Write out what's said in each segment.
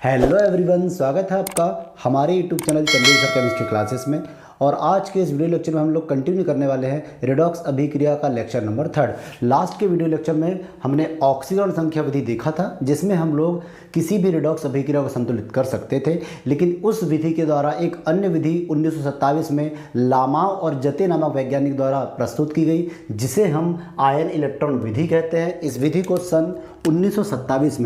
Hello everyone, स्वागत है आपका हमारे YouTube channel Chandel sir chemistry classes में। और आज के इस वीडियो लेक्चर में हम लोग कंटिन्यू करने वाले हैं रेडॉक्स अभिक्रिया का लेक्चर नंबर 3। लास्ट के वीडियो लेक्चर में हमने ऑक्सीकरण संख्या विधि देखा था, जिसमें हम लोग किसी भी रेडॉक्स अभिक्रिया को संतुलित कर सकते थे। लेकिन उस विधि के द्वारा एक अन्य विधि 1927 में लामाव और जते नामक वैज्ञानिक द्वारा प्रस्तुत की गई, जिसे हम आयन इलेक्ट्रॉन विधि कहते हैं। इस विधि को सन 1927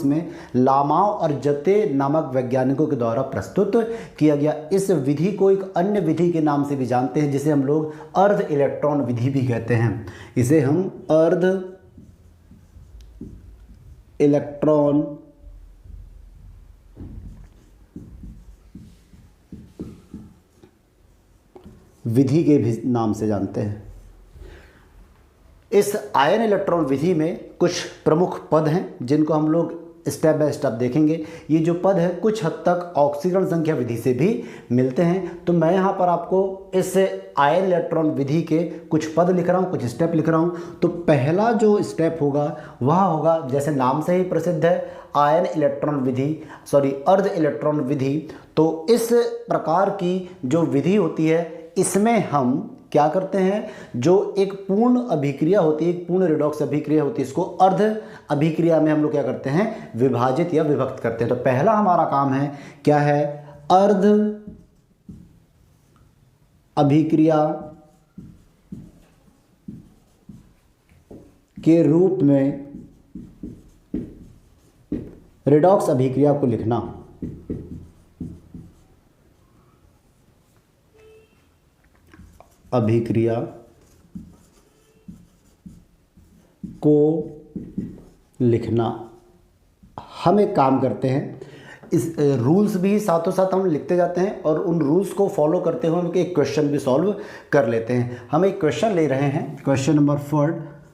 में लामाव और जते नामक वैज्ञानिकों के द्वारा प्रस्तुत किया गया। इस विधि को एक अन्य विधि के नाम से भी जानते हैं, जिसे हम लोग अर्ध इलेक्ट्रॉन विधि भी कहते हैं। इसे हम अर्ध इलेक्ट्रॉन विधि के भी नाम से जानते हैं। इस आयन इलेक्ट्रॉन विधि में कुछ प्रमुख पद हैं, जिनको हम लोग स्टेप बाय स्टेप देखेंगे। ये जो पद है कुछ हद तक ऑक्सीकरण संख्या विधि से भी मिलते हैं। तो मैं यहाँ पर आपको इस आयन इलेक्ट्रॉन विधि के कुछ पद लिख रहा हूँ, कुछ स्टेप लिख रहा हूँ। तो पहला जो स्टेप होगा वह होगा, जैसे नाम से ही प्रसिद्ध है, आयन इलेक्ट्रॉन विधि, अर्ध इलेक्ट्रॉन विधि। तो इस प्रकार की जो विधि होती है, इसमें हम क्या करते हैं, जो एक पूर्ण अभिक्रिया होती है, एक पूर्ण रेडॉक्स अभिक्रिया होती है, इसको अर्ध अभिक्रिया में हम लोग क्या करते हैं, विभाजित या विभक्त करते हैं। तो पहला हमारा काम है, क्या है, अर्ध अभिक्रिया के रूप में रेडॉक्स अभिक्रिया को लिखना। अभिक्रिया को लिखना। हम एक काम करते हैं, इस रूल्स भी साथों साथ हम लिखते जाते हैं और उन रूल्स को फॉलो करते हुए हम एक क्वेश्चन भी सॉल्व कर लेते हैं। हम एक क्वेश्चन ले रहे हैं, क्वेश्चन नंबर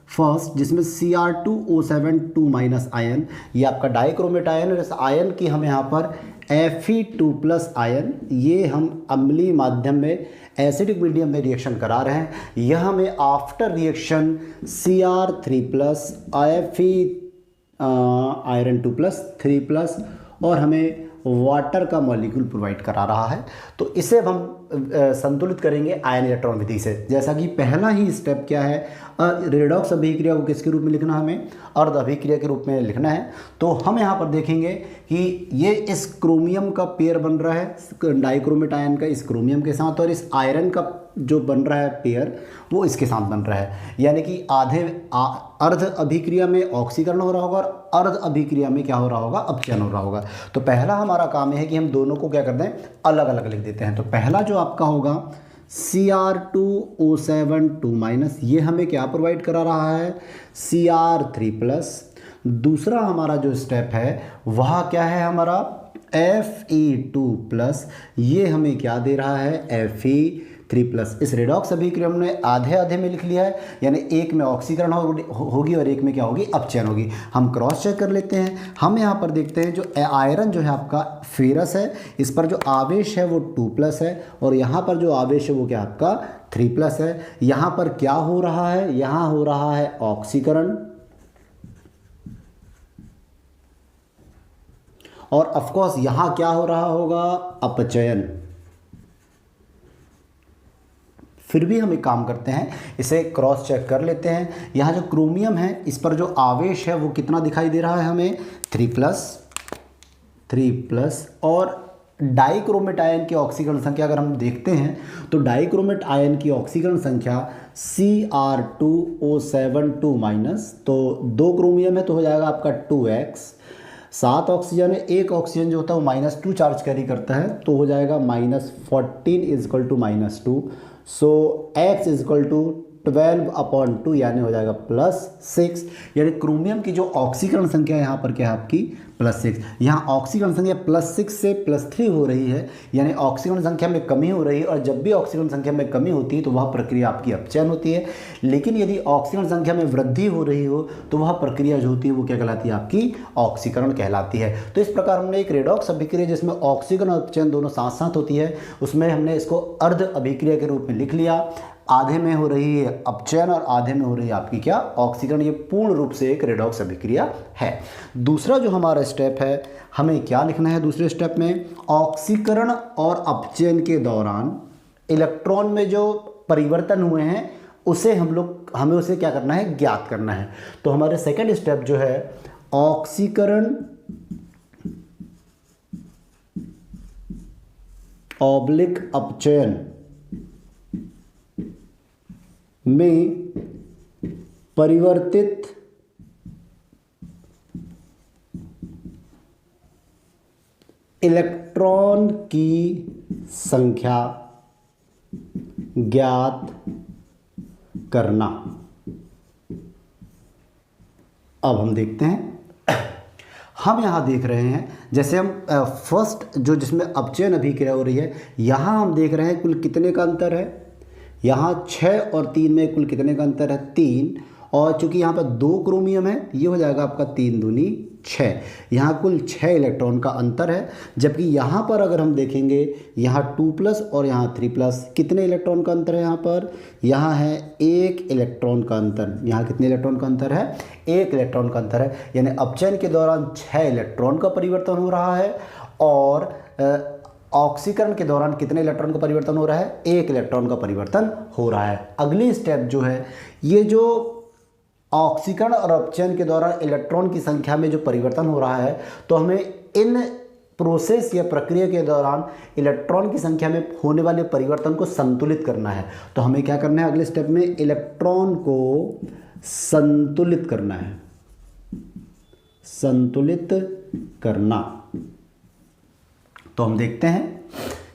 फर्स्ट, जिसमें Cr2O7 आयन, ये आपका डाइक्रोमेट आयन है। इस आयन की हम यहाँ पर Fe2+ आयन, ये हम अम्लीय माध्यम में एसिडिक मीडियम में रिएक्शन करा रहे हैं। यह हमें after reaction Cr3+ Fe iron 2+3+ और हमें वाटर का मॉलिक्यूल प्रोवाइड करा रहा है। तो इसे हम संतुलित करेंगे आयन इलेक्ट्रॉन विधि से। जैसा कि पहला ही स्टेप क्या है, रेडॉक्स अभिक्रिया को किसके रूप में लिखना, हमें अर्ध अभिक्रिया के रूप में लिखना है। तो हम यहाँ पर देखेंगे कि ये इस क्रोमियम का पेयर बन रहा है, डाइक्रोमेट आयन का इस क्रोमियम के साथ, और इस आयरन का जो बन रहा है पेयर वो इसके साथ बन रहा है। यानी कि अर्ध अभिक्रिया में ऑक्सीकरण हो रहा होगा और अर्ध अभिक्रिया में क्या हो रहा होगा, अपचयन हो रहा होगा। तो पहला हमारा काम है कि हम दोनों को क्या करते हैं, अलग अलग लिख देते हैं। तो पहला जो आपका होगा Cr2O7 ये हमें क्या प्रोवाइड करा रहा है, Cr3+। दूसरा हमारा जो स्टेप है वह क्या है, हमारा Fe2+, ये हमें क्या दे रहा है, Fe3+। इस रेडॉक्स अभिक्रिया में आधे आधे में लिख लिया है, यानी एक में ऑक्सीकरण होगी और एक में क्या होगी, अपचयन होगी। हम क्रॉस चेक कर लेते हैं। हम यहाँ पर देखते हैं, जो आयरन जो है आपका फेरस है, इस पर जो आवेश है वो 2+ है, और यहाँ पर जो आवेश है वो क्या आपका 3+ है। यहाँ पर क्या हो रहा है, यहाँ हो रहा है ऑक्सीकरण, और ऑफकोर्स यहाँ क्या हो रहा होगा, अपचयन। फिर भी हम एक काम करते हैं, इसे क्रॉस चेक कर लेते हैं। यहाँ जो क्रोमियम है, इस पर जो आवेश है वो कितना दिखाई दे रहा है हमें, 3+। और डाइक्रोमेट आयन की ऑक्सीकरण संख्या अगर हम देखते हैं, तो डाइक्रोमेट आयन की ऑक्सीकरण संख्या Cr2O7 तो 2 क्रोमियम है तो हो जाएगा आपका 2x। 7 ऑक्सीजन है, एक ऑक्सीजन जो होता है वो -2 चार्ज कैरी करता है, तो हो जाएगा -14 = -2। सो x = 12/2, यानी हो जाएगा +6। यानी क्रोमियम की जो ऑक्सीकरण संख्या यहाँ पर क्या है आपकी, +6। यहाँ ऑक्सीकरण संख्या +6 से +3 हो रही है, यानी ऑक्सीकरण संख्या में कमी हो रही है। और जब भी ऑक्सीकरण संख्या में कमी होती है तो वह प्रक्रिया आपकी अपचयन होती है। लेकिन यदि ऑक्सीकरण संख्या में वृद्धि हो रही हो तो वह प्रक्रिया जो होती है वो क्या कहलाती है, आपकी ऑक्सीकरण कहलाती है। तो इस प्रकार हमने एक रेडॉक्स अभिक्रिया जिसमें ऑक्सीकरण और अपचयन दोनों साथ साथ होती है, उसमें हमने इसको अर्ध अभिक्रिया के रूप में लिख लिया। आधे में हो रही है अपचयन और आधे में हो रही है आपकी क्या, ऑक्सीकरण। ये पूर्ण रूप से एक रेडॉक्स अभिक्रिया है। दूसरा जो हमारा स्टेप है, हमें क्या लिखना है दूसरे स्टेप में, ऑक्सीकरण और अपचयन के दौरान इलेक्ट्रॉन में जो परिवर्तन हुए हैं उसे हमें उसे क्या करना है, ज्ञात करना है। तो हमारे सेकंड स्टेप जो है, ऑक्सीकरण ऑब्लिक अपचयन में परिवर्तित इलेक्ट्रॉन की संख्या ज्ञात करना। अब हम देखते हैं, हम यहाँ देख रहे हैं जैसे हम फर्स्ट जो जिसमें अपचयन अभिक्रिया हो रही है, यहाँ हम देख रहे हैं कुल कितने का अंतर है, यहाँ 6 और 3 में कुल कितने का अंतर है, 3। और चूंकि यहाँ पर 2 क्रोमियम है, ये हो जाएगा आपका 3 दूनी 6। यहाँ कुल 6 इलेक्ट्रॉन का अंतर है। जबकि यहाँ पर अगर हम देखेंगे, यहाँ 2+ और यहाँ 3+, कितने इलेक्ट्रॉन का अंतर है यहाँ पर, यहाँ है 1 इलेक्ट्रॉन का अंतर। यहाँ कितने इलेक्ट्रॉन का अंतर है, 1 इलेक्ट्रॉन का अंतर है। यानी अपचयन के दौरान 6 इलेक्ट्रॉन का परिवर्तन हो रहा है और ऑक्सीकरण के दौरान कितने इलेक्ट्रॉन का परिवर्तन हो रहा है, 1 इलेक्ट्रॉन का परिवर्तन हो रहा है। अगली स्टेप जो है, ये जो ऑक्सीकरण और अपचयन के दौरान इलेक्ट्रॉन की संख्या में जो परिवर्तन हो रहा है, तो हमें इन प्रोसेस या प्रक्रिया के दौरान इलेक्ट्रॉन की संख्या में होने वाले परिवर्तन को संतुलित करना है। तो हमें क्या करना है, अगले स्टेप में इलेक्ट्रॉन को संतुलित करना है, संतुलित करना। तो हम देखते हैं,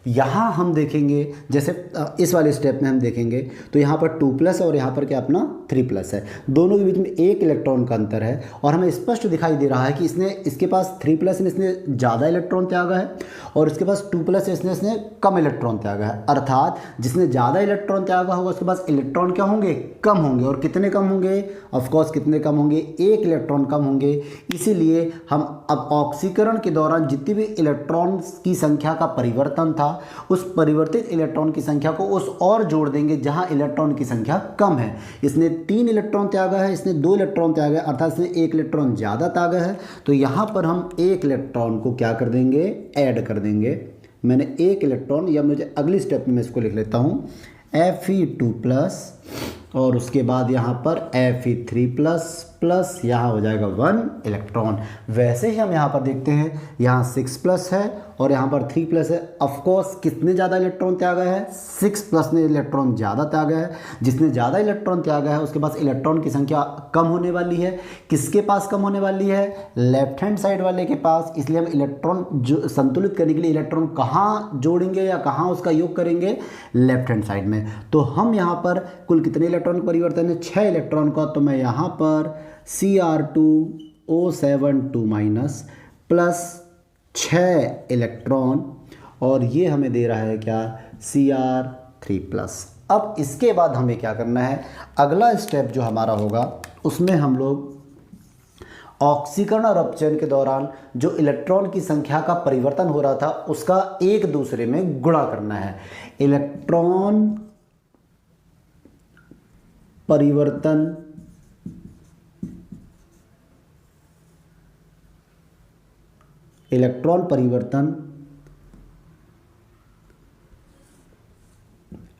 यहाँ हम देखेंगे जैसे इस वाले स्टेप में हम देखेंगे तो यहाँ पर 2+ और यहाँ पर क्या अपना 3+ है, दोनों के बीच में 1 इलेक्ट्रॉन का अंतर है। और हमें स्पष्ट दिखाई दे रहा है कि इसके पास 3+ में इसने ज़्यादा इलेक्ट्रॉन त्यागा है और इसके पास 2+ इसने कम इलेक्ट्रॉन त्यागा है। अर्थात जिसने ज़्यादा इलेक्ट्रॉन त्यागा होगा उसके पास इलेक्ट्रॉन क्या होंगे, कम होंगे। और कितने कम होंगे, ऑफकोर्स कितने कम होंगे, 1 इलेक्ट्रॉन कम होंगे। इसीलिए हम अब ऑक्सीकरण के दौरान जितनी भी इलेक्ट्रॉन की संख्या का परिवर्तन था, उस परिवर्तित इलेक्ट्रॉन की संख्या को उस और जोड़ देंगे जहां इलेक्ट्रॉन की संख्या कम है। इसने 3 इलेक्ट्रॉन त्यागा है, इसने 2 इलेक्ट्रॉन त्यागा है, अर्थात इसने 1 इलेक्ट्रॉन ज़्यादा त्यागा है। तो यहाँ पर हम 1 इलेक्ट्रॉन को क्या कर देंगे, ऐड कर देंगे। मैंने 1 इलेक्ट्रॉन, या मुझे अगली स्टेप में मैं इसको लिख लेता हूँ, Fe2+ और उसके बाद यहाँ पर Fe3+, यहाँ हो जाएगा 1 इलेक्ट्रॉन। वैसे ही हम यहाँ पर देखते हैं, यहाँ 6+ है और यहाँ पर 3+ है। ऑफकोर्स कितने ज़्यादा इलेक्ट्रॉन त्यागा है, 6+ ने इलेक्ट्रॉन ज़्यादा त्यागा है। जिसने ज़्यादा इलेक्ट्रॉन त्यागा है उसके पास इलेक्ट्रॉन की संख्या कम होने वाली है। किसके पास कम होने वाली है, लेफ्ट हैंड साइड वाले के पास। इसलिए हम इलेक्ट्रॉन जो संतुलित करने के लिए इलेक्ट्रॉन कहाँ जोड़ेंगे या कहाँ उसका योग करेंगे, लेफ्ट हैंड साइड में। तो हम यहाँ पर कुल कितने इलेक्ट्रॉन का परिवर्तन है, 6 इलेक्ट्रॉन का। तो मैं यहाँ पर Cr2O7 प्लस 6 इलेक्ट्रॉन और ये हमें दे रहा है क्या, Cr3+। अब इसके बाद हमें क्या करना है, अगला स्टेप जो हमारा होगा उसमें हम लोग ऑक्सीकरण और अपचयन के दौरान जो इलेक्ट्रॉन की संख्या का परिवर्तन हो रहा था उसका एक दूसरे में गुणा करना है। इलेक्ट्रॉन परिवर्तन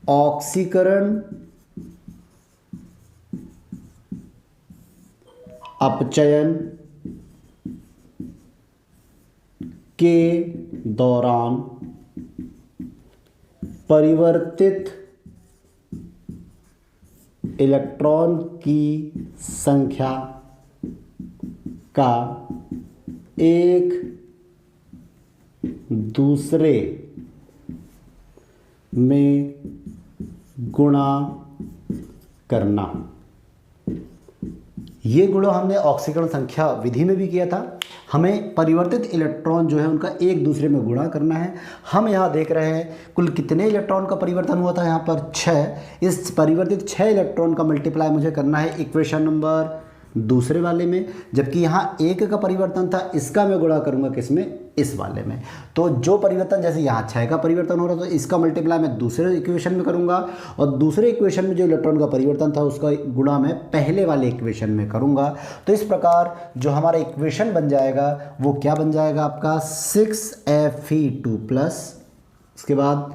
ऑक्सीकरण अपचयन के दौरान परिवर्तित इलेक्ट्रॉन की संख्या का एक दूसरे में गुणा करना। ये गुणा हमने ऑक्सीकरण संख्या विधि में भी किया था। हमें परिवर्तित इलेक्ट्रॉन जो है उनका एक दूसरे में गुणा करना है। हम यहाँ देख रहे हैं कुल कितने इलेक्ट्रॉन का परिवर्तन हुआ था, यहाँ पर 6। इस परिवर्तित 6 इलेक्ट्रॉन का मल्टीप्लाई मुझे करना है इक्वेशन नंबर दूसरे वाले में, जबकि यहाँ एक का परिवर्तन था, इसका मैं गुणा करूँगा किसमें, इस वाले में। तो जो परिवर्तन, जैसे यहाँ 6 का परिवर्तन हो रहा था, तो इसका मल्टीप्लाई मैं दूसरे इक्वेशन में करूँगा, और दूसरे इक्वेशन में जो इलेक्ट्रॉन का परिवर्तन था उसका गुणा मैं पहले वाले इक्वेशन में करूँगा। तो इस प्रकार जो हमारा इक्वेशन बन जाएगा वो क्या बन जाएगा आपका 6Fe2+, उसके बाद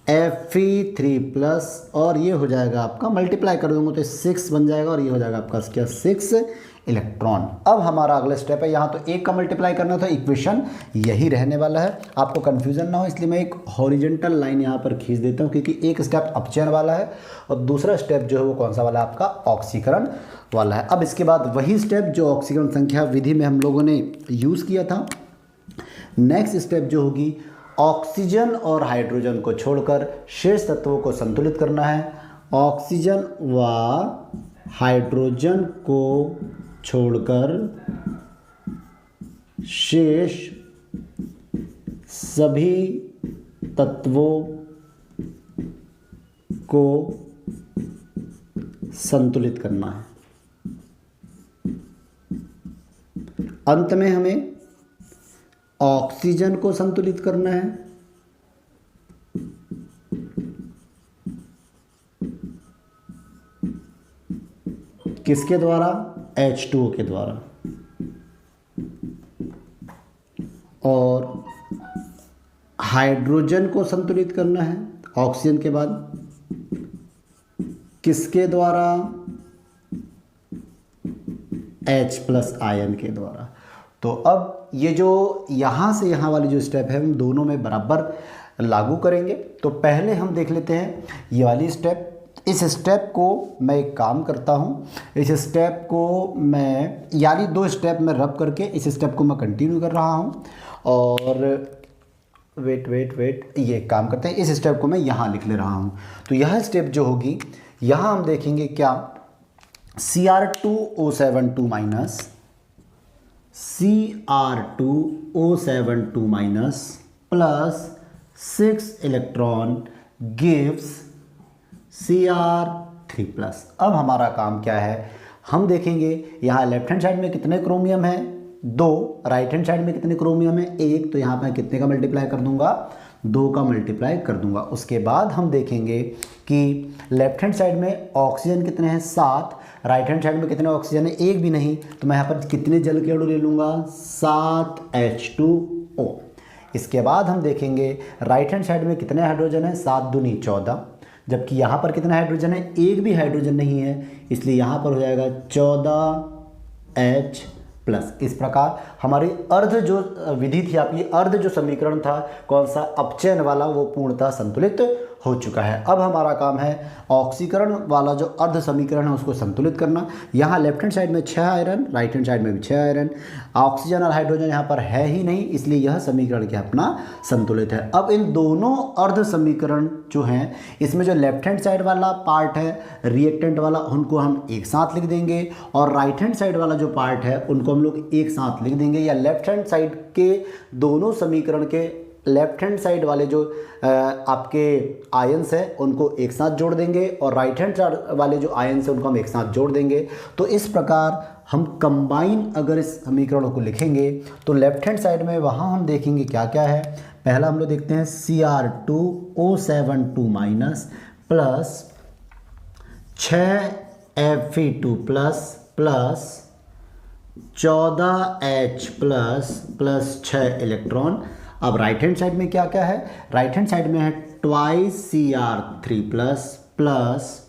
Fe3+, और ये हो जाएगा आपका, मल्टीप्लाई कर दूंगा तो 6 बन जाएगा, और ये हो जाएगा आपका क्या 6 इलेक्ट्रॉन। अब हमारा अगला स्टेप है, यहाँ तो एक का मल्टीप्लाई करना था, इक्वेशन यही रहने वाला है, आपको कन्फ्यूजन ना हो इसलिए मैं एक हॉरिजेंटल लाइन यहाँ पर खींच देता हूँ, क्योंकि एक स्टेप अपचयन वाला है और दूसरा स्टेप जो है वो कौन सा वाला है, आपका ऑक्सीकरण वाला है। अब इसके बाद वही स्टेप जो ऑक्सीकरण संख्या विधि में हम लोगों ने यूज़ किया था, नेक्स्ट स्टेप जो होगी, ऑक्सीजन और हाइड्रोजन को छोड़कर शेष तत्वों को संतुलित करना है। ऑक्सीजन व हाइड्रोजन को छोड़कर शेष सभी तत्वों को संतुलित करना है। अंत में हमें ऑक्सीजन को संतुलित करना है, किसके द्वारा, H2O के द्वारा, और हाइड्रोजन को संतुलित करना है ऑक्सीजन के बाद किसके द्वारा, H+ आयन के द्वारा। तो अब ये जो यहाँ से यहाँ वाली जो स्टेप है हम दोनों में बराबर लागू करेंगे। तो पहले हम देख लेते हैं ये वाली स्टेप। इस स्टेप को मैं एक काम करता हूँ, इस स्टेप को मैं यानी 2 स्टेप में रब करके इस स्टेप को मैं कंटिन्यू कर रहा हूँ, और वेट ये काम करते हैं, इस स्टेप को मैं यहाँ लिख ले रहा हूँ। तो यह स्टेप जो होगी, यहाँ हम देखेंगे क्या, Cr2O72- Cr2O72- plus 6 electron gives Cr3+। अब हमारा काम क्या है, हम देखेंगे यहाँ लेफ्ट हैंड साइड में कितने क्रोमियम है, 2, राइट हैंड साइड में कितने क्रोमियम है, 1, तो यहाँ पर कितने का मल्टीप्लाई कर दूंगा, 2 का मल्टीप्लाई कर दूंगा। उसके बाद हम देखेंगे कि लेफ्ट हैंड साइड में ऑक्सीजन कितने हैं, 7, राइट हैंड साइड में कितने ऑक्सीजन है, 1 भी नहीं, तो मैं यहाँ पर कितने जल के अणु ले लूँगा, 7H2O। इसके बाद हम देखेंगे राइट हैंड साइड में कितने हाइड्रोजन है, 7 दूनी 14, जबकि यहाँ पर कितना हाइड्रोजन है, 1 भी हाइड्रोजन नहीं है, इसलिए यहाँ पर हो जाएगा 14H+। इस प्रकार हमारी अर्ध जो विधि थी आपकी, अर्ध जो समीकरण था कौन सा, अपचयन वाला, वो पूर्णतः संतुलित हो चुका है। अब हमारा काम है ऑक्सीकरण वाला जो अर्ध समीकरण है उसको संतुलित करना। यहाँ लेफ्ट हैंड साइड में 6 आयरन, राइट हैंड साइड में भी 6 आयरन, ऑक्सीजन और हाइड्रोजन यहाँ पर है ही नहीं, इसलिए यह समीकरण क्या अपना संतुलित है। अब इन दोनों अर्ध समीकरण जो हैं, इसमें जो लेफ्ट हैंड साइड वाला पार्ट है रिएक्टेंट वाला, उनको हम एक साथ लिख देंगे, और राइट हैंड साइड वाला जो पार्ट है उनको हम लोग एक साथ लिख देंगे, या लेफ्ट हैंड साइड के दोनों समीकरण के लेफ्ट हैंड साइड वाले जो आपके आयंस हैं उनको एक साथ जोड़ देंगे, और राइट हैंड साइड वाले जो आयंस हैं उनको हम एक साथ जोड़ देंगे। तो इस प्रकार हम कंबाइन अगर इस समीकरणों को लिखेंगे तो लेफ्ट हैंड साइड में वहाँ हम देखेंगे क्या क्या है। पहला हम लोग देखते हैं Cr2O72- plus 6Fe2+ plus 14H+ plus 6 electron. अब राइट हैंड साइड में क्या क्या है, राइट हैंड साइड में है twice Cr3+ plus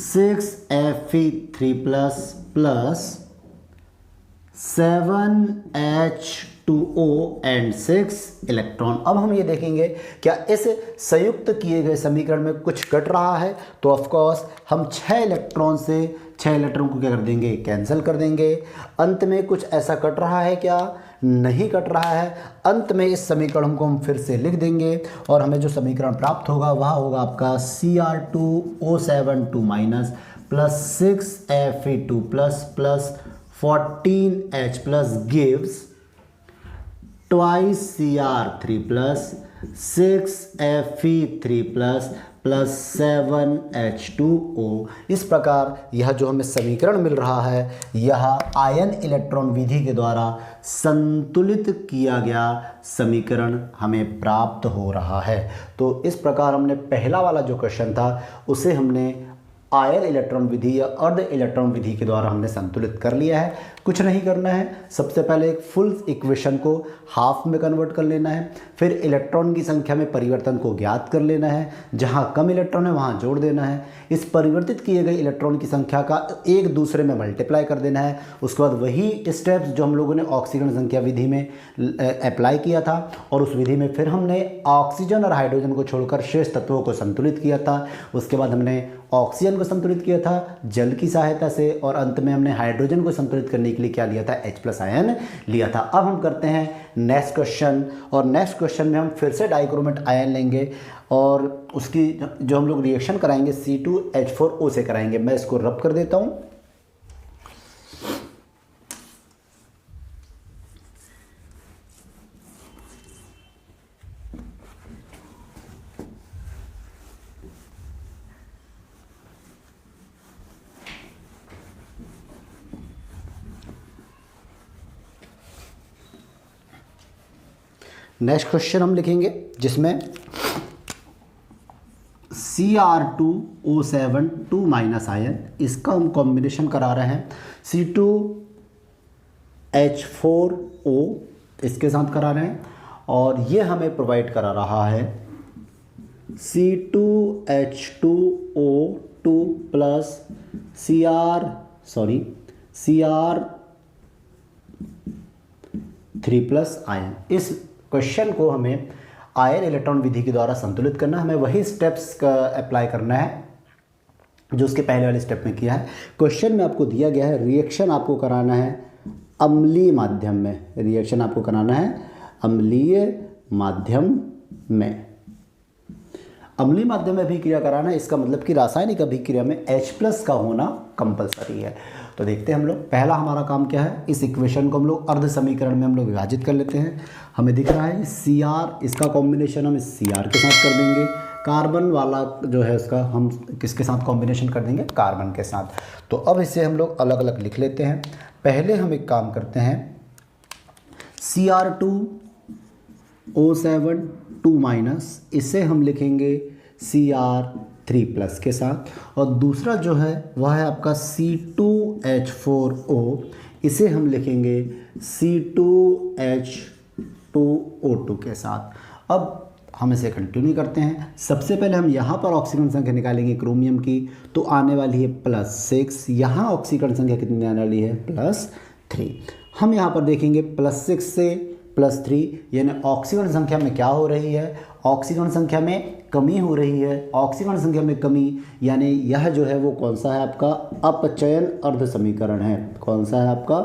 6Fe3+ plus 7H2O and 6 electron. अब हम ये देखेंगे क्या इस संयुक्त किए गए समीकरण में कुछ कट रहा है, तो ऑफ कोर्स हम 6 इलेक्ट्रॉन से 6 इलेक्ट्रॉन को क्या कर देंगे, कैंसिल कर देंगे। अंत में कुछ ऐसा कट रहा है क्या, नहीं कट रहा है। अंत में इस समीकरण को हम फिर से लिख देंगे और हमें जो समीकरण प्राप्त होगा वह होगा आपका Cr2O72- plus 6Fe2+ plus 14H+ gives twice Cr3 plus 6Fe3 plus plus 7H2O। इस प्रकार यह जो हमें समीकरण मिल रहा है यह आयन इलेक्ट्रॉन विधि के द्वारा संतुलित किया गया समीकरण हमें प्राप्त हो रहा है। तो इस प्रकार हमने पहला वाला जो क्वेश्चन था उसे हमने आयन इलेक्ट्रॉन विधि या अर्ध इलेक्ट्रॉन विधि के द्वारा हमने संतुलित कर लिया है। कुछ नहीं करना है, सबसे पहले एक फुल इक्वेशन को हाफ में कन्वर्ट कर लेना है, फिर इलेक्ट्रॉन की संख्या में परिवर्तन को ज्ञात कर लेना है, जहाँ कम इलेक्ट्रॉन है वहाँ जोड़ देना है, इस परिवर्तित किए गए इलेक्ट्रॉन की संख्या का एक दूसरे में मल्टीप्लाई कर देना है। उसके बाद वही स्टेप्स जो हम लोगों ने ऑक्सीजन संख्या विधि में अप्लाई किया था और उस विधि में फिर हमने ऑक्सीजन और हाइड्रोजन को छोड़कर शेष तत्वों को संतुलित किया था। उसके बाद हमने ऑक्सीजन को संतुलित किया था जल की सहायता से और अंत में हमने हाइड्रोजन को संतुलित करने के लिए क्या लिया था, H+ आयन लिया था। अब हम करते हैं नेक्स्ट क्वेश्चन, और नेक्स्ट क्वेश्चन में हम फिर से डाइक्रोमेट आयन लेंगे और उसकी जो हम लोग रिएक्शन कराएंगे C2H4O से कराएंगे। मैं इसको रब कर देता हूँ। नेक्स्ट क्वेश्चन हम लिखेंगे जिसमें Cr2O7 2- आयन, इसका हम कॉम्बिनेशन करा रहे हैं C2H4O इसके साथ करा रहे हैं और ये हमें प्रोवाइड करा रहा है C2H2O2 प्लस Cr3+ आयन। इस क्वेश्चन को हमें आयन इलेक्ट्रॉन विधि के द्वारा संतुलित करना है। हमें वही स्टेप्स का अप्लाई करना है जो उसके पहले वाले स्टेप में किया है। क्वेश्चन में आपको दिया गया है रिएक्शन आपको कराना है अम्लीय माध्यम में, रिएक्शन आपको कराना है अम्लीय माध्यम में। अम्लीय माध्यम में अभिक्रिया कराना है, इसका मतलब कि रासायनिक अभिक्रिया में H+ का होना कंपलसरी है। तो देखते हैं हम लोग, पहला हमारा काम क्या है, इस इक्वेशन को हम लोग अर्ध समीकरण में हम लोग विभाजित कर लेते हैं। हमें दिख रहा है Cr, इसका कॉम्बिनेशन हम Cr के साथ कर देंगे। कार्बन वाला जो है उसका हम किसके साथ कॉम्बिनेशन कर देंगे, कार्बन के साथ। तो अब इसे हम लोग अलग अलग लिख लेते हैं। पहले हम एक काम करते हैं, Cr2O7 2-, इसे हम लिखेंगे Cr3+ के साथ, और दूसरा जो है वह है आपका C2H4O, इसे हम लिखेंगे C2H2O2 के साथ। अब हम इसे कंटिन्यू करते हैं। सबसे पहले हम यहाँ पर ऑक्सीजन संख्या निकालेंगे क्रोमियम की, तो आने वाली है +6। यहाँ ऑक्सीजन संख्या कितनी आने वाली है, +3। हम यहाँ पर देखेंगे +6 से +3, यानी ऑक्सीजन संख्या में क्या हो रही है, ऑक्सीजन संख्या में कमी हो रही है। ऑक्सीजन संख्या में कमी यानी यह जो है वो कौन सा है आपका, अपचयन अर्ध समीकरण है। कौन सा है आपका,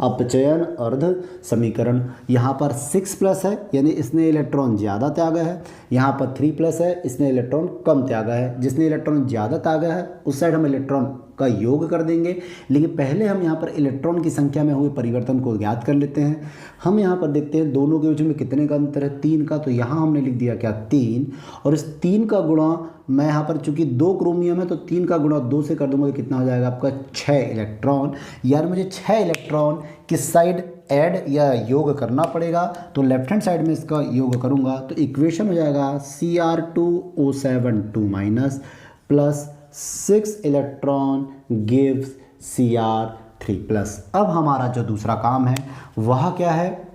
अपचयन अर्ध समीकरण। यहाँ पर 6+ है यानी इसने इलेक्ट्रॉन ज़्यादा त्यागा है, यहाँ पर 3+ है इसने इलेक्ट्रॉन कम त्यागा है। जिसने इलेक्ट्रॉन ज़्यादा त्यागा है उस साइड हम इलेक्ट्रॉन का योग कर देंगे, लेकिन पहले हम यहाँ पर इलेक्ट्रॉन की संख्या में हुए परिवर्तन को ज्ञात कर लेते हैं। हम यहाँ पर देखते हैं दोनों के बीच में कितने का अंतर है, 3 का। तो यहाँ हमने लिख दिया क्या, 3, और इस 3 का गुणा मैं यहाँ पर चूंकि 2 क्रोमियम है तो 3 का गुणा 2 से कर दूंगा तो कितना हो जाएगा आपका 6 इलेक्ट्रॉन। यार मुझे 6 इलेक्ट्रॉन किस साइड ऐड या योग करना पड़ेगा, तो लेफ्ट हैंड साइड में इसका योग करूँगा तो इक्वेशन हो जाएगा Cr2O7 2- plus 6 electron gives Cr3+। अब हमारा जो दूसरा काम है वह क्या है,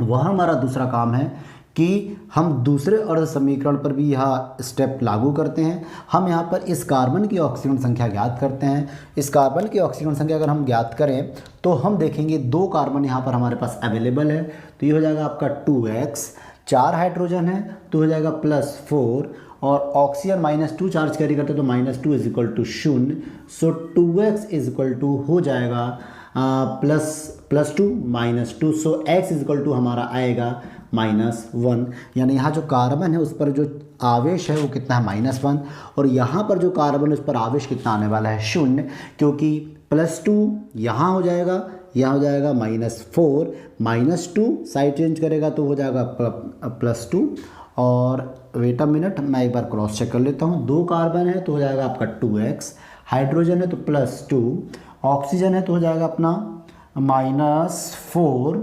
वह हमारा दूसरा काम है कि हम दूसरे अर्ध समीकरण पर भी यह स्टेप लागू करते हैं। हम यहाँ पर इस कार्बन की ऑक्सीजन संख्या ज्ञात करते हैं। इस कार्बन की ऑक्सीजन संख्या अगर हम ज्ञात करें तो हम देखेंगे 2 कार्बन यहाँ पर हमारे पास अवेलेबल है, तो ये हो जाएगा आपका 2x, 4 हाइड्रोजन है तो हो जाएगा +4, और ऑक्सीजन -2 चार्ज कैरी करते तो -2 = 0। सो 2x = हो जाएगा +2 -2, सो x = हमारा आएगा -1। यानी यहाँ जो कार्बन है उस पर जो आवेश है वो कितना है, -1, और यहाँ पर जो कार्बन है उस पर आवेश कितना आने वाला है, 0, क्योंकि +2 यहाँ हो जाएगा, यहाँ हो जाएगा -4, -2 साइड चेंज करेगा तो हो जाएगा +2, और वेट अ मिनट, मैं एक बार क्रॉस चेक कर लेता हूँ। 2 कार्बन है तो हो जाएगा आपका 2x, हाइड्रोजन है तो +2, ऑक्सीजन है तो हो जाएगा अपना -4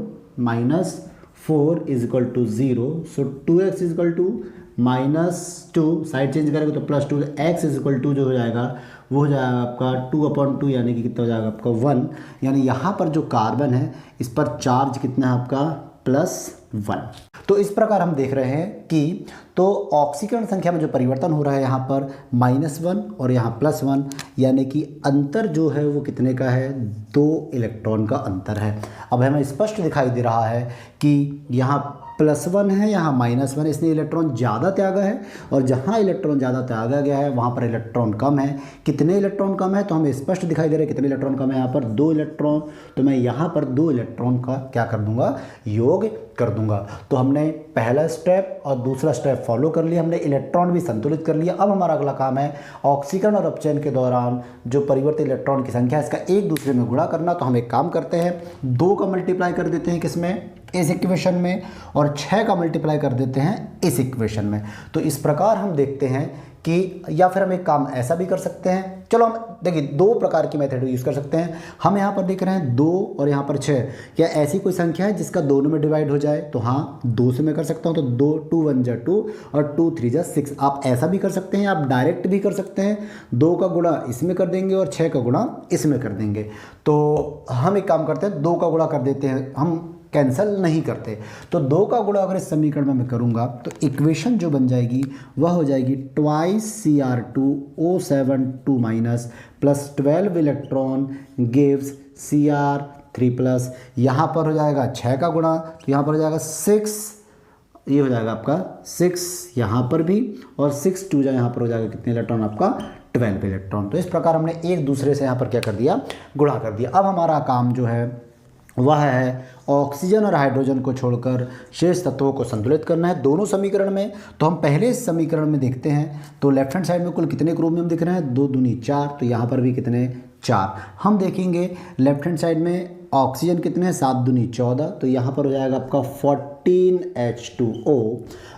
is equal to 0। So 2x is equal to -2, side change करेंगे तो +2, x इज इक्वल टू जो हो जाएगा वो हो जाएगा आपका 2/2, यानी कि कितना हो जाएगा आपका 1। यानी यहाँ पर जो कार्बन है इस पर चार्ज कितना है आपका +1। तो इस प्रकार हम देख रहे हैं कि तो ऑक्सीकरण संख्या में जो परिवर्तन हो रहा है यहाँ पर -1 और यहाँ +1, यानी कि अंतर जो है वो कितने का है, 2 इलेक्ट्रॉन का अंतर है। अब हमें स्पष्ट दिखाई दे रहा है कि यहाँ +1 है, यहाँ -1, इसने इलेक्ट्रॉन ज़्यादा त्यागा है, और जहाँ इलेक्ट्रॉन ज़्यादा त्यागा गया है वहाँ पर इलेक्ट्रॉन कम है। कितने इलेक्ट्रॉन कम है तो हमें स्पष्ट दिखाई दे रहा है कितने इलेक्ट्रॉन कम है, यहाँ पर 2 इलेक्ट्रॉन। तो मैं यहाँ पर 2 इलेक्ट्रॉन का क्या कर दूंगा, योग कर दूंगा। तो हमने पहला स्टेप और दूसरा स्टेप फॉलो कर लिया, हमने इलेक्ट्रॉन भी संतुलित कर लिया। अब हमारा अगला काम है ऑक्सीकरण और अपचयन के दौरान जो परिवर्तित इलेक्ट्रॉन की संख्या है इसका एक दूसरे में गुणा करना। तो हम एक काम करते हैं, 2 का मल्टीप्लाई कर देते हैं किसमें, इस इक्वेशन में, और 6 का मल्टीप्लाई कर देते हैं इस इक्वेशन में। तो इस प्रकार हम देखते हैं कि, या फिर हम एक काम ऐसा भी कर सकते हैं, चलो हम देखिए 2 प्रकार की मेथड यूज़ कर सकते हैं। हम यहाँ पर देख रहे हैं 2 और यहाँ पर 6, क्या ऐसी कोई संख्या है जिसका दोनों में डिवाइड हो जाए, तो हाँ 2 से मैं कर सकता हूँ। तो 2 1 जा 2 और 2 3 जा 6। आप ऐसा भी कर सकते हैं, आप डायरेक्ट भी कर सकते हैं, 2 का गुणा इसमें कर देंगे और 6 का गुणा इसमें कर देंगे। तो हम एक काम करते हैं, 2 का गुणा कर देते हैं, हम कैंसिल नहीं करते। तो 2 का गुणा अगर इस समीकरण में मैं करूंगा तो इक्वेशन जो बन जाएगी वह हो जाएगी 2Cr2O7 plus 12 electron gives Cr3+। यहाँ पर हो जाएगा 6 का गुणा, तो यहाँ पर हो जाएगा 6, ये हो जाएगा आपका 6 यहाँ पर भी, और 6 2 यहाँ पर हो जाएगा कितने इलेक्ट्रॉन आपका 12 इलेक्ट्रॉन। तो इस प्रकार हमने एक दूसरे से यहाँ पर क्या कर दिया, गुणा कर दिया। अब हमारा काम जो है वह है ऑक्सीजन और हाइड्रोजन को छोड़कर शेष तत्वों को संतुलित करना है दोनों समीकरण में। तो हम पहले इस समीकरण में देखते हैं, तो लेफ्ट हैंड साइड में कुल कितने क्रोमियम दिख रहे हैं, 2 दूनी 4, तो यहाँ पर भी कितने 4। हम देखेंगे लेफ्ट हैंड साइड में ऑक्सीजन कितने हैं, 7 दूनी 14, तो यहाँ पर हो जाएगा आपका 14H2O।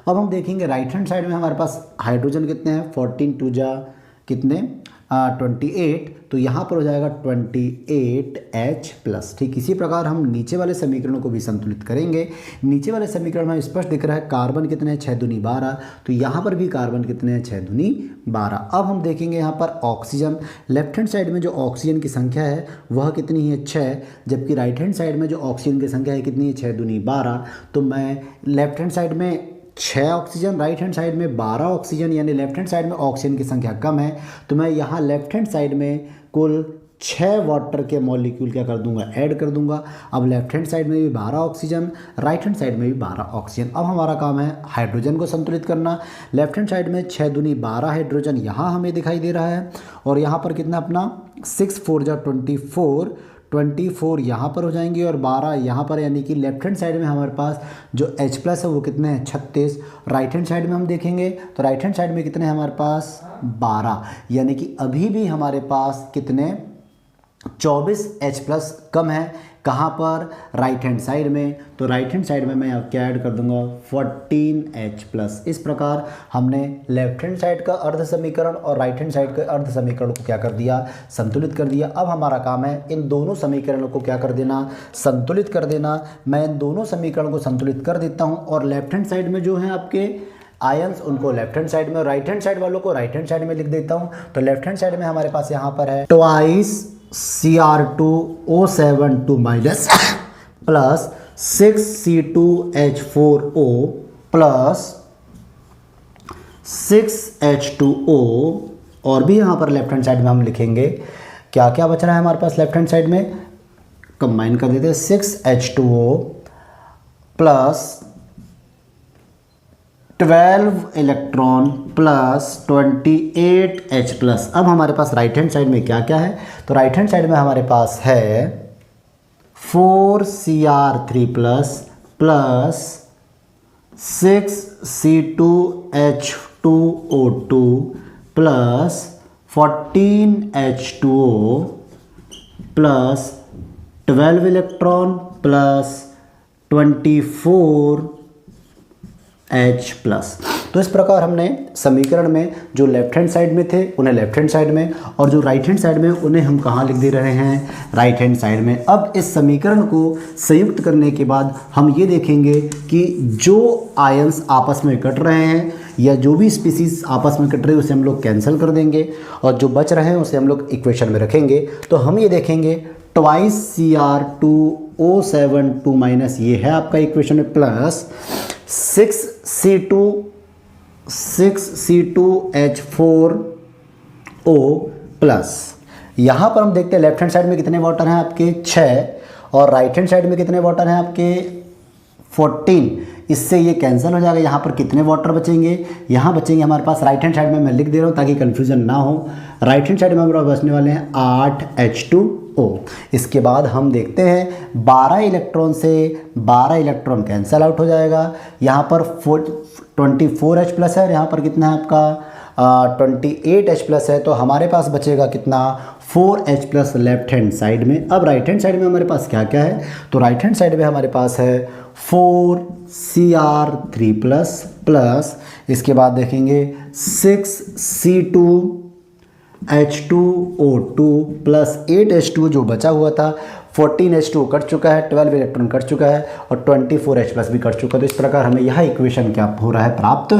अब हम देखेंगे राइट हैंड साइड में हमारे पास हाइड्रोजन कितने हैं, 14 2 जा कितने 28, तो यहाँ पर हो जाएगा 28H+। ठीक इसी प्रकार हम नीचे वाले समीकरणों को भी संतुलित करेंगे। नीचे वाले समीकरण में स्पष्ट दिख रहा है कार्बन कितने हैं, 6 दूनी 12, तो यहाँ पर भी कार्बन कितने हैं, 6 दूनी 12। अब हम देखेंगे यहाँ पर ऑक्सीजन, लेफ्ट हैंड साइड में जो ऑक्सीजन की संख्या है वह कितनी है, 6, जबकि राइट हैंड साइड में जो ऑक्सीजन की संख्या है कितनी है, 6 दूनी 12। तो मैं लेफ्ट हैंड साइड में 6 ऑक्सीजन, राइट हैंड साइड में 12 ऑक्सीजन, यानी लेफ्ट हैंड साइड में ऑक्सीजन की संख्या कम है, तो मैं यहाँ लेफ्ट हैंड साइड में कुल 6 वाटर के मॉलिक्यूल क्या कर दूंगा, ऐड कर दूंगा। अब लेफ्ट हैंड साइड में भी 12 ऑक्सीजन, राइट हैंड साइड में भी 12 ऑक्सीजन। अब हमारा काम है हाइड्रोजन को संतुलित करना। लेफ्ट हैंड साइड में 6 दूनी 12 हाइड्रोजन यहाँ हमें दिखाई दे रहा है, और यहाँ पर कितना अपना 6 4 जा 24 यहाँ पर हो जाएंगे और 12 यहाँ पर, यानी कि लेफ्ट हैंड साइड में हमारे पास जो H+ है वो कितने हैं, 36। राइट हैंड साइड में हम देखेंगे तो राइट हैंड साइड में कितने हैं हमारे पास, 12, यानी कि अभी भी हमारे पास कितने 24 H+ कम है। कहाँ पर, राइट हैंड साइड में। तो राइट हैंड साइड में मैं अब क्या ऐड कर दूंगा, 14H+। इस प्रकार हमने लेफ्ट हैंड साइड का अर्ध समीकरण और राइट हैंड साइड के अर्ध समीकरण को क्या कर दिया, संतुलित कर दिया। अब हमारा काम है इन दोनों समीकरणों को क्या कर देना, संतुलित कर देना। मैं इन दोनों समीकरणों को संतुलित कर देता हूँ, और लेफ्ट हैंड साइड में जो है आपके आयंस उनको लेफ्ट हैंड साइड में और राइट हैंड साइड वालों को राइट हैंड साइड में लिख देता हूँ। तो लेफ्ट हैंड साइड में हमारे पास यहाँ पर है twice Cr2O7 plus 6C2H4O plus 6H2O, और भी यहाँ पर लेफ्ट हैंड साइड में हम लिखेंगे क्या क्या बच रहा है हमारे पास लेफ्ट हैंड साइड में, कंबाइन कर देते हैं 6H2O plus 12 electron plus 28H+। अब हमारे पास राइट हैंड साइड में क्या क्या है, तो राइट हैंड साइड में हमारे पास है 4Cr3 plus 6C2H2O2 plus 14H2O plus 12 electron plus 24H+। तो इस प्रकार हमने समीकरण में जो लेफ्ट हैंड साइड में थे उन्हें लेफ्ट हैंड साइड में, और जो राइट हैंड साइड में उन्हें हम कहाँ लिख दे रहे हैं, राइट हैंड साइड में। अब इस समीकरण को संयुक्त करने के बाद हम ये देखेंगे कि जो आयंस आपस में कट रहे हैं या जो भी स्पीसीज आपस में कट रही है उसे हम लोग कैंसिल कर देंगे, और जो बच रहे हैं उसे हम लोग इक्वेशन में रखेंगे। तो हम ये देखेंगे ट्वाइस Cr2O7 माइनस ये है आपका इक्वेशन में, प्लस 6C2H4O प्लस, यहाँ पर हम देखते हैं लेफ्ट हैंड साइड में कितने वाटर हैं आपके 6, और राइट हैंड साइड में कितने वाटर हैं आपके 14। इससे ये कैंसिल हो जाएगा। यहाँ पर कितने वाटर बचेंगे, यहाँ बचेंगे हमारे पास राइट हैंड साइड में, मैं लिख दे रहा हूँ ताकि कन्फ्यूजन ना हो। राइट हैंड साइड में हमारे पास बचने वाले हैं 8 H2O। इसके बाद हम देखते हैं 12 इलेक्ट्रॉन से 12 इलेक्ट्रॉन कैंसिल आउट हो जाएगा। यहाँ पर 24H प्लस है और यहाँ पर कितना है आपका 28H प्लस है, तो हमारे पास बचेगा कितना 4H plus left hand side में। अब राइट हैंड साइड में हमारे पास क्या क्या है, तो राइट हैंड साइड में हमारे पास है 4Cr3 प्लस प्लस, इसके बाद देखेंगे 6C2H2O2 प्लस 8H2 जो बचा हुआ था, 14H2 कट चुका है, 12 इलेक्ट्रॉन कट चुका है और 24H प्लस भी कट चुका है। तो इस प्रकार हमें यह इक्वेशन क्या हो रहा है, प्राप्त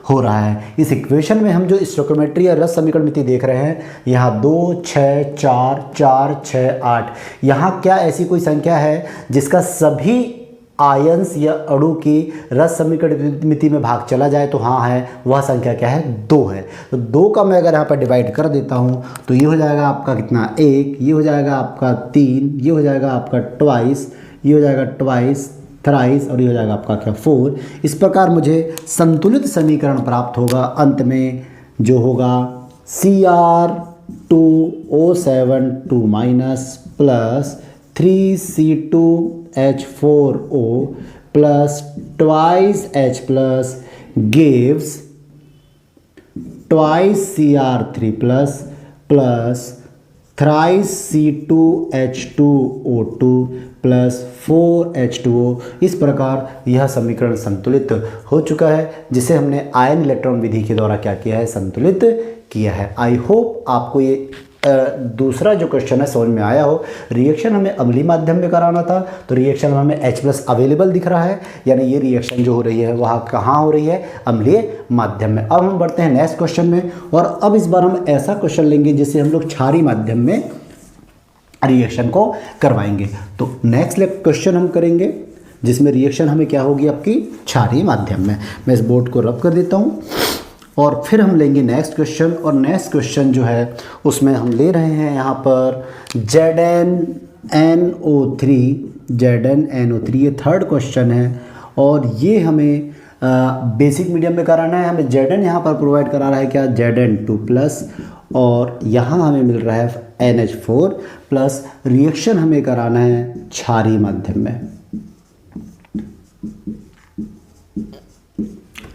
हो रहा है। इस इक्वेशन में हम जो स्टोइकियोमेट्री या रस समीकरण देख रहे हैं, यहाँ 2 6 4 4 6 8, यहाँ क्या ऐसी कोई संख्या है जिसका सभी आयंस या अणु की रस समीकरण मिति में भाग चला जाए, तो हाँ है, वह संख्या क्या है, 2 है। तो 2 का मैं अगर यहाँ पर डिवाइड कर देता हूँ तो ये हो जाएगा आपका कितना 1, ये हो जाएगा आपका 3, ये हो जाएगा आपका ट्वाइस, ये हो जाएगा ट्वाइस, थ्राइस, और ये हो जाएगा आपका क्या 4। इस प्रकार मुझे संतुलित समीकरण प्राप्त होगा। अंत में जो होगा Cr2O7 minus plus 3C2H4O plus twice H plus gives twice Cr3 plus thrice C2H2O2 plus 4H2O। इस प्रकार यह समीकरण संतुलित हो चुका है, जिसे हमने आयन इलेक्ट्रॉन विधि के द्वारा क्या किया है, संतुलित किया है। आई होप आपको ये दूसरा जो क्वेश्चन है समझ में आया हो। रिएक्शन हमें अम्लीय माध्यम में कराना था, तो रिएक्शन हमें H प्लस अवेलेबल दिख रहा है, यानी ये रिएक्शन जो हो रही है वह कहाँ हो रही है, अम्लीय माध्यम में। अब हम बढ़ते हैं नेक्स्ट क्वेश्चन में, और अब इस बार हम ऐसा क्वेश्चन लेंगे जिससे हम लोग क्षारीय माध्यम में रिएक्शन को करवाएंगे। तो नेक्स्ट क्वेश्चन हम करेंगे जिसमें रिएक्शन हमें क्या होगी, आपकी क्षारीय माध्यम में। मैं इस बोर्ड को रब कर देता हूँ और फिर हम लेंगे नेक्स्ट क्वेश्चन। और नेक्स्ट क्वेश्चन जो है उसमें हम ले रहे हैं यहाँ पर ZnNO3, ये थर्ड क्वेश्चन है, और ये हमें बेसिक मीडियम में कराना है। हमें Zn यहाँ पर प्रोवाइड करा रहा है क्या, Zn2 प्लस, और यहाँ हमें मिल रहा है NH4 प्लस। रिएक्शन हमें कराना है क्षारीय माध्यम में।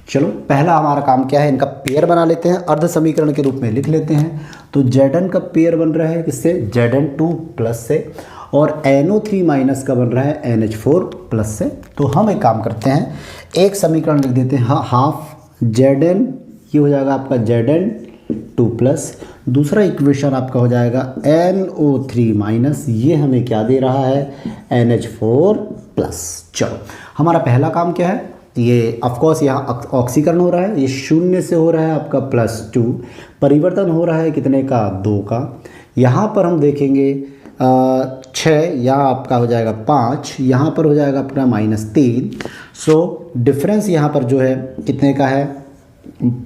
चलो पहला हमारा काम क्या है, इनका पेयर बना लेते हैं, अर्ध समीकरण के रूप में लिख लेते हैं। तो Zn का पेयर बन रहा है किससे, Zn2 प्लस से, और NO3 माइनस का बन रहा है NH4 प्लस से। तो हम एक काम करते हैं, एक समीकरण लिख देते हैं, हाफ Zn, ये हो जाएगा आपका Zn2 प्लस, दूसरा इक्वेशन आपका हो जाएगा NO3 माइनस, ये हमें क्या दे रहा है, NH4 प्लस। चलो हमारा पहला काम क्या है, ये ऑफकोर्स यहाँ ऑक्सीकरण हो रहा है, ये 0 से हो रहा है आपका +2, परिवर्तन हो रहा है कितने का, 2 का। यहाँ पर हम देखेंगे 6, यहाँ आपका हो जाएगा 5, यहाँ पर हो जाएगा अपना -3। सो डिफरेंस यहाँ पर जो है कितने का है,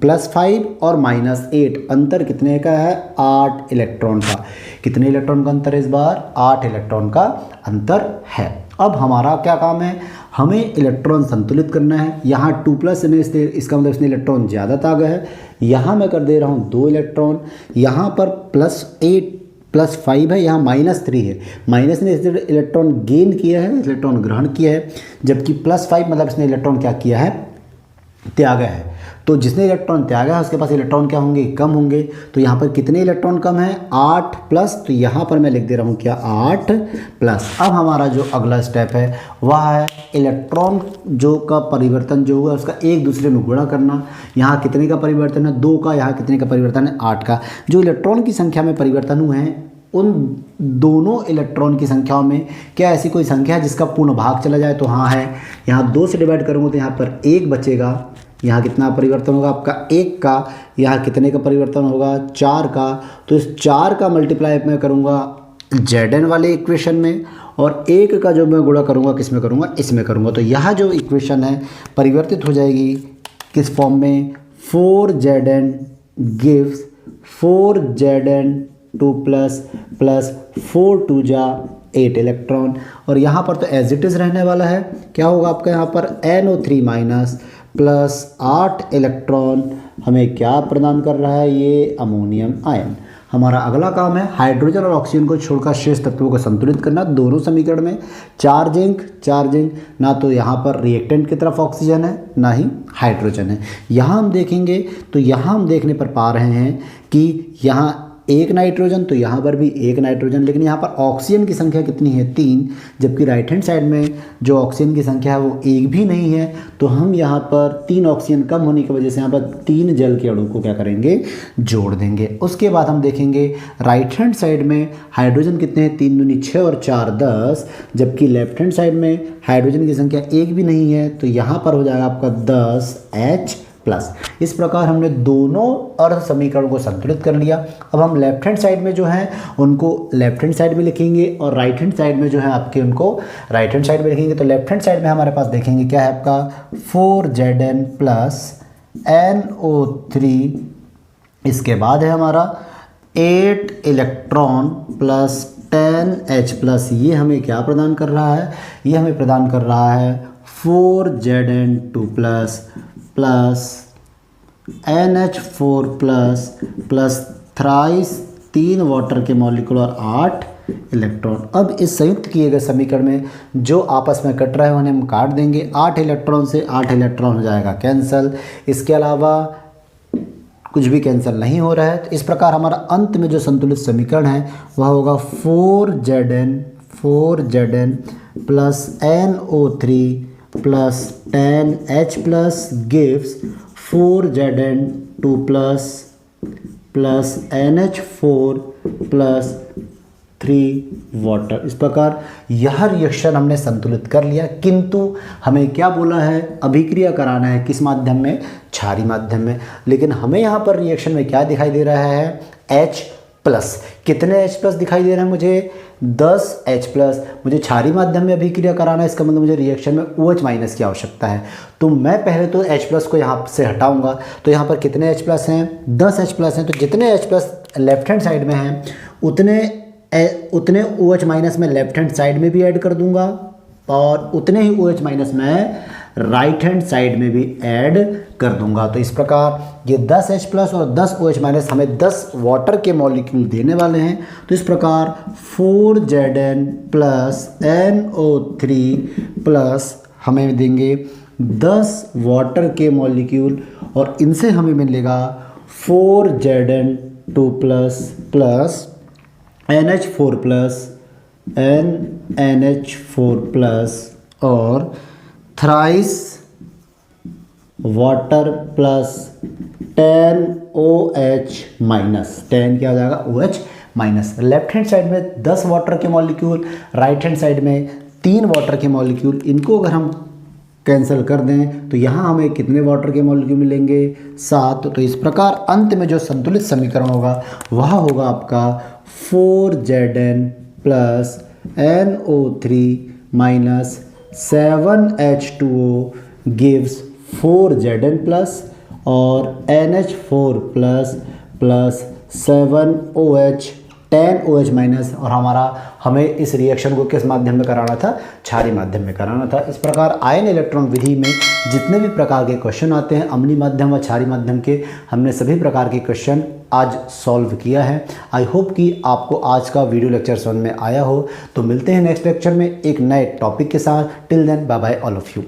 +5 और -8, अंतर कितने का है, 8 इलेक्ट्रॉन का। कितने इलेक्ट्रॉन का अंतर है इस बार, 8 इलेक्ट्रॉन का अंतर है। अब हमारा क्या काम है, हमें इलेक्ट्रॉन संतुलित करना है। यहाँ 2 प्लस में इसका मतलब इसने इलेक्ट्रॉन ज़्यादा तागा है, यहाँ मैं कर दे रहा हूँ 2 इलेक्ट्रॉन, यहाँ पर +8 +5 है, यहाँ -3 है, माइनस ने इसने इलेक्ट्रॉन गेन किया है, इलेक्ट्रॉन ग्रहण किया है, जबकि +5 मतलब इसने इलेक्ट्रॉन क्या किया है, त्यागा है, तो जिसने इलेक्ट्रॉन त्यागा है उसके पास इलेक्ट्रॉन क्या होंगे, कम होंगे। तो यहाँ पर कितने इलेक्ट्रॉन कम है, 8 प्लस, तो यहाँ पर मैं लिख दे रहा हूँ क्या, 8 प्लस। अब हमारा जो अगला स्टेप है वह है इलेक्ट्रॉन जो का परिवर्तन जो हुआ उसका एक दूसरे में गुणा करना। यहाँ कितने का परिवर्तन है, 2 का, यहाँ कितने का परिवर्तन है, 8 का। जो इलेक्ट्रॉन की संख्या में परिवर्तन हुए हैं उन दोनों इलेक्ट्रॉन की संख्याओं में क्या ऐसी कोई संख्या है जिसका पूर्ण भाग चला जाए, तो हाँ है। यहाँ 2 से डिवाइड करूँगा तो यहाँ पर 1 बचेगा, यहाँ कितना परिवर्तन होगा आपका, 1 का। यहाँ कितने का परिवर्तन होगा, 4 का। तो इस 4 का मल्टीप्लाई मैं करूँगा Zn वाले इक्वेशन में, और 1 का जो मैं गुणा करूँगा किस में करूँगा, इसमें करूँगा। तो यह जो इक्वेशन है परिवर्तित हो जाएगी किस फॉर्म में, 4Zn गिव्स 4Zn2 प्लस 4 2 जा 8 इलेक्ट्रॉन। और यहाँ पर तो एज इट इज़ रहने वाला है, क्या होगा आपका यहाँ पर NO3 माइनस प्लस 8 इलेक्ट्रॉन हमें क्या प्रदान कर रहा है, ये अमोनियम आयन। हमारा अगला काम है हाइड्रोजन और ऑक्सीजन को छोड़कर शेष तत्वों को संतुलित करना। दोनों समीकरण में चार्जिंग ना तो यहाँ पर रिएक्टेंट की तरफ ऑक्सीजन है ना ही हाइड्रोजन है। यहाँ हम देखेंगे तो यहाँ हम देखने पर पा रहे हैं कि यहाँ 1 नाइट्रोजन, तो यहाँ पर भी 1 नाइट्रोजन, लेकिन यहाँ पर ऑक्सीजन की संख्या कितनी है, 3, जबकि राइट हैंड साइड में जो ऑक्सीजन की संख्या है वो 1 भी नहीं है। तो हम यहाँ पर 3 ऑक्सीजन कम होने की वजह से यहाँ पर 3 जल के अणु को क्या करेंगे, जोड़ देंगे। उसके बाद हम देखेंगे राइट हैंड साइड में हाइड्रोजन कितने हैं, 3 दूनी 6 और 4 10, जबकि लेफ्ट हैंड साइड में हाइड्रोजन की संख्या 1 भी नहीं है। तो यहाँ पर हो जाएगा आपका 10H प्लस। इस प्रकार हमने दोनों अर्ध समीकरण को संतुलित कर लिया। अब हम लेफ्ट हैंड साइड में जो है उनको लेफ्ट हैंड साइड में लिखेंगे और राइट हैंड साइड में जो है आपके उनको राइट हैंड साइड में लिखेंगे। तो लेफ्ट हैंड साइड में हमारे पास देखेंगे क्या है आपका 4Zn प्लस NO3, इसके बाद है हमारा 8 इलेक्ट्रॉन प्लस 10H प्लस। ये हमें क्या प्रदान कर रहा है, ये हमें प्रदान कर रहा है 4Zn2 plus NH4 plus thrice 3 water के मॉलिक्यूल और 8 इलेक्ट्रॉन। अब इस संयुक्त किए गए समीकरण में जो आपस में कट रहे हैं उन्हें हम काट देंगे। 8 इलेक्ट्रॉन से 8 इलेक्ट्रॉन हो जाएगा कैंसल, इसके अलावा कुछ भी कैंसिल नहीं हो रहा है। तो इस प्रकार हमारा अंत में जो संतुलित समीकरण है वह होगा 4Zn plus NO3 plus 10H plus gives 4Zn2 plus NH4 plus 3 water. इस प्रकार यह रिएक्शन हमने संतुलित कर लिया, किंतु हमें क्या बोला है, अभिक्रिया कराना है किस माध्यम में, क्षारीय माध्यम में। लेकिन हमें यहाँ पर रिएक्शन में क्या दिखाई दे रहा है, H प्लस। कितने H प्लस दिखाई दे रहे हैं मुझे, 10H प्लस। मुझे क्षारीय माध्यम में अभिक्रिया कराना है, इसका मतलब मुझे रिएक्शन में OH माइनस की आवश्यकता है। तो मैं पहले तो H प्लस को यहाँ से हटाऊंगा। तो यहाँ पर कितने H प्लस हैं, 10H प्लस हैं। तो जितने H plus left hand side में हैं उतने OH माइनस मैं लेफ्ट हैंड साइड में भी ऐड कर दूंगा और उतने ही OH माइनस मैं राइट हैंड साइड में भी ऐड कर दूंगा। तो इस प्रकार ये 10H प्लस और 10 OH माइनस हमें 10 वाटर के मॉलिक्यूल देने वाले हैं। तो इस प्रकार 4Zn प्लस NO3 प्लस हमें देंगे 10 वाटर के मॉलिक्यूल और इनसे हमें मिलेगा 4Zn2 plus NH4 plus NH4 plus और thrice water plus 10OH minus. 10 क्या हो जाएगा, OH minus. Left hand side में 10 वाटर के मॉलिक्यूल, राइट हैंड साइड में 3 वाटर के मॉलिक्यूल। इनको अगर हम कैंसिल कर दें तो यहाँ हमें कितने वाटर के मॉलिक्यूल मिलेंगे, 7। तो इस प्रकार अंत में जो संतुलित समीकरण होगा वह होगा आपका 4Zn plus NO3 minus 7H2O gives 4Zn plus और NH4 plus 7OH 10OH minus. और हमें इस रिएक्शन को किस माध्यम में कराना था, क्षारीय माध्यम में कराना था। इस प्रकार आयन इलेक्ट्रॉन विधि में जितने भी प्रकार के क्वेश्चन आते हैं अम्लीय माध्यम व क्षारीय माध्यम के, हमने सभी प्रकार के क्वेश्चन आज सॉल्व किया है। आई होप कि आपको आज का वीडियो लेक्चर समझ में आया हो। तो मिलते हैं नेक्स्ट लेक्चर में एक नए टॉपिक के साथ। Till then bye bye all of you.